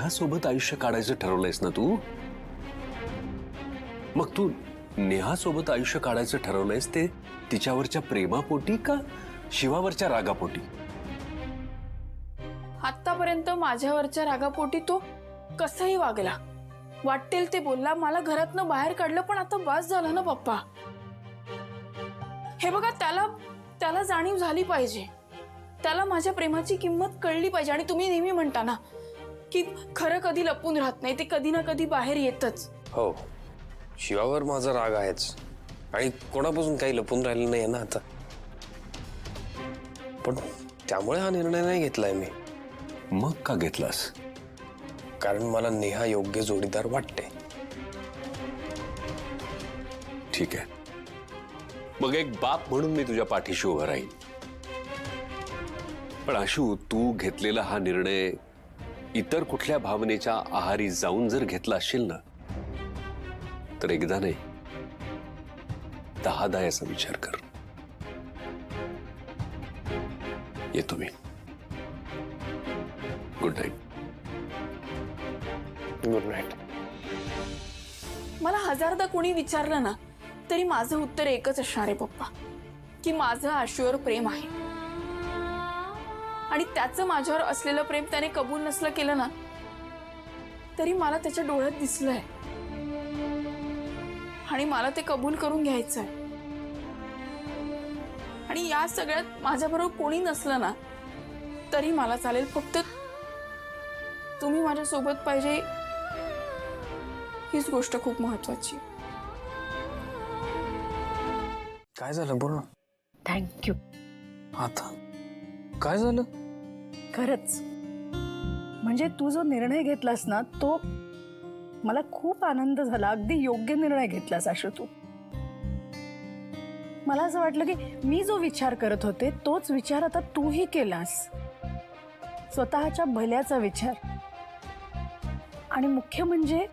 नेहासोबत आयुष्य काढायचं ठरवलंयस ना तू? मग तू नेहासोबत आयुष्य काढायचं ठरवलंयस ते तिच्यावरच्या प्रेमापोटी का शिवावरच्या रागापोटी? आतापर्यंत माझ्यावरच्या रागापोटी तो कसाही वागला, वाटेल ते बोलला, मला घरातनं बाहेर काढलं, पण आता बस झालं ना पप्पा. हे बघा, त्याला जाणीव झाली पाहिजे, त्याला माझ्या प्रेमाची किंमत कळली पाहिजे. आणि तुम्ही नेहमी म्हणता ना की खरं कधी लपून राहत नाही, ते कधी ना कधी बाहेर येतच. हो, शिवावर माझा राग आहेच आणि कोणापासून काही लपून राहिलं नाही ना आता. पण त्यामुळे हा निर्णय नाही घेतलाय मी. मग का घेतलास? कारण मला नेहा योग्य जोडीदार वाटते. ठीक आहे, मग एक बाप म्हणून मी तुझ्या पाठीशी उभा राहीन. पण आशू, तू घेतलेला हा निर्णय इतर कुठल्या भावनेच्या आहारी जाऊन जर घेतला असशील ना, तर एकदा नाही 10दा याचा विचार कर. येतो मी. Good night. Good night. मला हजारदा कोणी विचारलं ना तरी माझं उत्तर एकच असणार आहे पप्पा, की माझं आशूवर प्रेम आहे. आणि त्याचं माझ्यावर असलेलं प्रेम त्याने कबूल नसलं केलं ना तरी मला त्याच्या डोळ्यात दिसलंय, आणि मला ते कबूल करून घ्यायचंय. आणि या सगळ्यात माझ्याबरोबर कोणी नसलं ना तरी मला चालेल, फक्त तुम्ही माझ्या सोबत पाहिजे, हीच गोष्ट खूप महत्वाची. काय झालं बोल ना. थँक्यू. आता काय झालं? खरंच म्हणजे तू जो निर्णय घेतलास ना तो मला खूप आनंद झाला. अगदी योग्य निर्णय घेतलास आशू तू. मला असं वाटलं की मी जो विचार करत होते तोच विचार आता तूही केलास. स्वतःच्या भल्याचा विचार. आणि मुख्य म्हणजे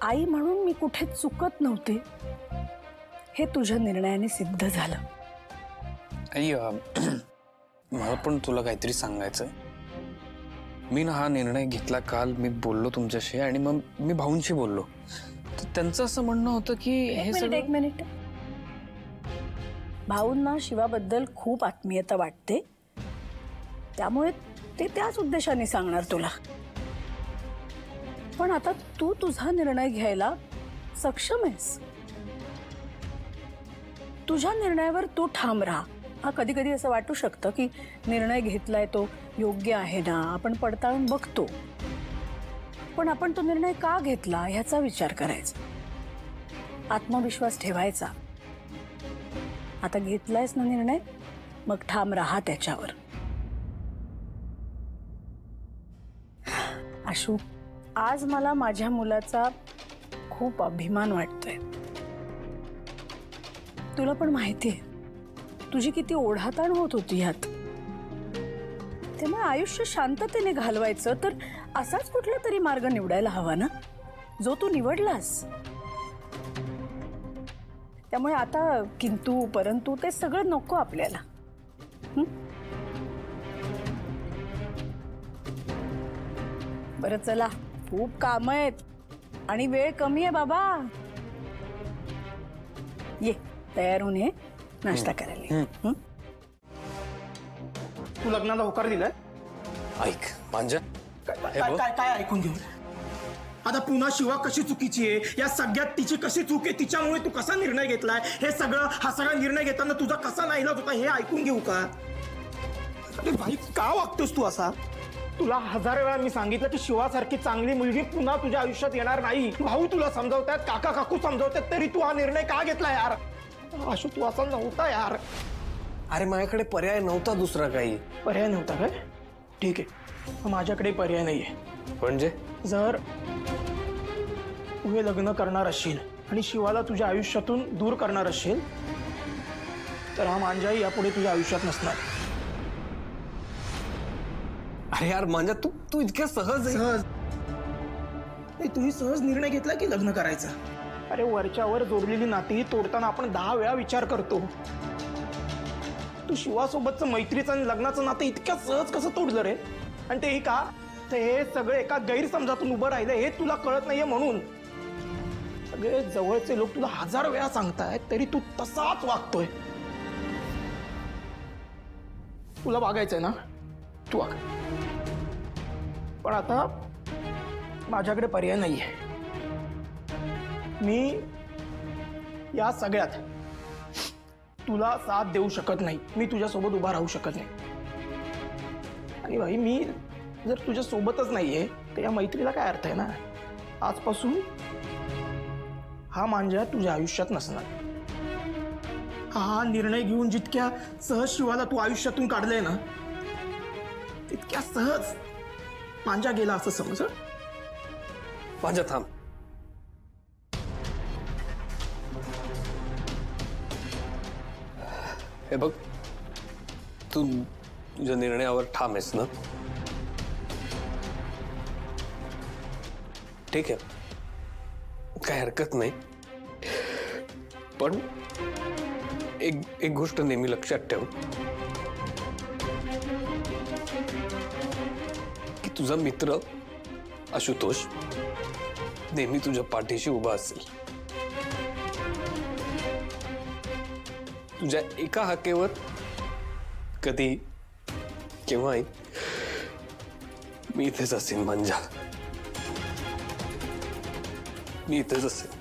आई म्हणून मी कुठे चुकत नव्हते हे तुझ्या निर्णयाने सिद्ध झालं. आई, मला पण तुला काहीतरी सांगायचंय. मी ना हा निर्णय घेतला काल. मी बोललो तुमच्याशी आणि मग मी भाऊंशी बोललो, तर त्यांचं असं म्हणणं होतं की एक मिनिट. भाऊंना शिवाबद्दल खूप आत्मीयता वाटते, त्यामुळे ते त्याच उद्देशाने सांगणार तुला. पण आता तू तुझा निर्णय घ्यायला सक्षम आहेस. तुझ्या निर्णयावर तू ठाम राहा. हा, कधी कधी असं वाटू शकतं की निर्णय घेतलाय तो योग्य आहे ना, आपण पडताळून बघतो, पण आपण तो निर्णय का घेतला ह्याचा विचार करायचा, आत्मविश्वास ठेवायचा. आता घेतलायस ना निर्णय, मग ठाम राहा त्याच्यावर. आशू, आज मला माझ्या मुलाचा खूप अभिमान वाटतोय. तुला पण माहितीये तुझी किती ओढाताण होत होती ह्यात. त्यामुळे आयुष्य शांततेने घालवायचं तर असाच कुठला तरी मार्ग निवडायला हवा ना, जो तू निवडलास. त्यामुळे आता किंतु परंतु ते सगळं नको आपल्याला. बरं चला, खूप काम आहेत आणि वेळ कमी आहे बाबा. ये तयार होऊन ये, नाश्ता करायला. तू लग्नाला होकार दिलाय? ऐक मांजा, काय ऐकून घेऊ? आता पुन्हा शिवा कशी चुकीची आहे, या सगळ्यात तिची कशी चूक आहे, तिच्यामुळे तू कसा निर्णय घेतलाय, हे सगळं हा सगळा निर्णय घेताना तुझा कसा नाईलाज होता हे ऐकून घेऊ का? अरे भाई, का वागतोस तू असा? तुला 1000 वेळा मी सांगितलं की शिवासारखी चांगली मुलगी पुन्हा तुझ्या आयुष्यात येणार नाही. भाऊ तुला समजावतात, काका काकू समजावतात, तरी तू हा निर्णय का घेतला यार? आशू, तू असा नव्हता यार. अरे माझ्याकडे पर्याय नव्हता दुसरा काही. पर्याय नव्हता काय? ठीक आहे, माझ्याकडे पर्याय नाहीये. म्हणजे जर तू हे लग्न करणार असशील आणि शिवाला तुझ्या आयुष्यातून दूर करणार असशील तर हा मांजाही यापुढे तुझ्या आयुष्यात नसणार. अरे यार मांजा, तू इतक्या सहज तूही सहज निर्णय घेतला की लग्न करायचा. अरे वरच्यावर जोडलेली नाती तोडताना आपण 10 वेळा विचार करतो. तू शिवासोबतचं मैत्रीचं आणि लग्नाचं नातं इतक्या सहज कसं तोडलं रे? आणि तेही का? ते हे सगळे एका गैरसमजातून उभं राहिलं हे तुला कळत नाहीये म्हणून. सगळे जवळचे लोक तुला 1000 वेळा सांगतायत तरी तू तसाच वागतोय. तुला वागायचंय ना, तू वाग. पण आता माझ्याकडे पर्याय नाहीये. मी या सगळ्यात तुला साथ देऊ शकत नाही. मी तुझ्यासोबत उभा राहू शकत नाही. आणि भाई मी जर तुझ्या सोबतच नाहीये तर या मैत्रीला काय अर्थ आहे ना. आजपासून हा मांजा तुझ्या आयुष्यात नसणार. हा निर्णय घेऊन जितक्या सहज शिवाला तू आयुष्यातून काढलंय ना तितक्या सहज मांजा गेला असं समज. माझ्या थांब. हे बघ, तू तुझ्या निर्णयावर ठाम आहेस ना. ठीक आहे, काही हरकत नाही. पण एक गोष्ट नेहमी लक्षात ठेव की तुझा मित्र आशुतोष नेहमी तुझ्या पाठीशी उभा असेल. तुझ्या एका हाकेवर कधी केव्हाही मी इथेच असेन. मंजा, मी इथेच असेन.